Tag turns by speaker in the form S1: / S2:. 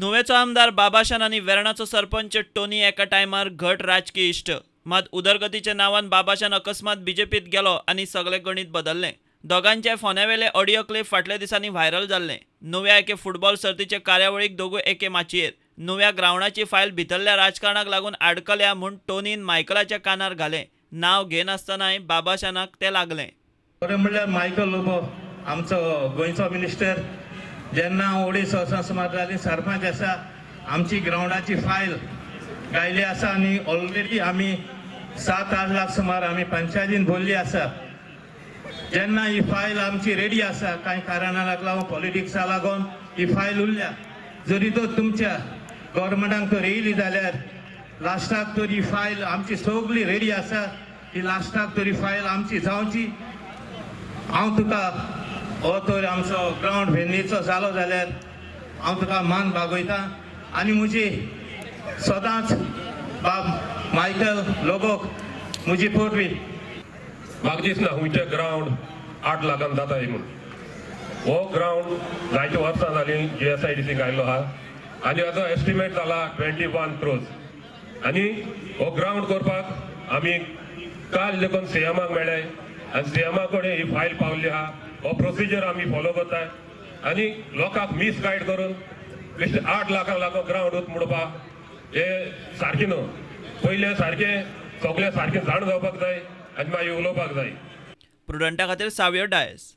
S1: नुवेचो आमदार बाबाशान आनी वेर्णाचो सरपंच टोनी एका टायमार घट राजकीय इश्ट. मात उदरगतीच्या नांवान बाबाशान अकस्मात बीजेपीत गेलो आनी सगळें गणित बदल्लें. दोगांचे फोन्यावेले ऑडियो क्लिप फाटल्या दिसांनी व्हायरल जाल्ले. नुव्या एके फुटबॉल सर्तीचे कार्यावळीक दोगूय एके माचयेर. नुव्या ग्रावंडाची फायल भितरल्या राजकारणाक लागून आडकल्या म्हूण टोनीन मायकलाच्या कानार घालें. नांव घेनासतनाय बाबाशानाक तें लागलें.
S2: बरें म्हणल्यार मायकल लोबो आमचो गोंयचो मिनिस्टर जेन्ना हांव ओडी संस्था समाजाची सरपंच आसा आमची ग्रावंडाची फायल गायली आसा आनी ऑलरेडी आमी 7-8 लाख सुमार आमी पंचायतीन भरली आसा. जेन्ना ही फायल आमची रेडी आसा कांय कारणाक लागून पॉलिटिक्सा लागून ही फायल उरल्या. जरी तो तुमच्या गव्हर्मेंटाक तर येयली जाल्यार लास्टाक तर ही फायल आमची सगळी रेडी आसा. ही लास्टाक तरी फायल आमची जावची. हांव तुका हो तर आमचो ग्रावंड वेन्नीचो जालो जाल्यार हांव तुका मान बागयतां आनी म्हजी सदांच बाब मायकल लोबोक म्हजी पोटवी.
S3: म्हाका दिसना हुंयचे ग्रावंड 8 लाखान जाताय म्हूण. हो ग्रावंड जायते वर्सां जालीं JSIDC आयिल्लो आहा आनी हाचो एस्टिमेट जाला 21 crores. आनी हो ग्रावंड करपाक आमी काल देखून CMाक मेळ्ळे आनी CMा कडेन ही फायल पावल्ली आहा. हो प्रोसिजर आमी फॉलो करताय आनी लोकांक मिसगायड करून बेश्टे 8 लाखांक लागून ग्रावंड मोडपाक हे सारकें न्हू. पयलें सारकें सगळें सारकें जाण जावपाक जाय आनी मागीर उलोवपाक जाय.
S1: प्रुडंटा खातीर सावियर डायस.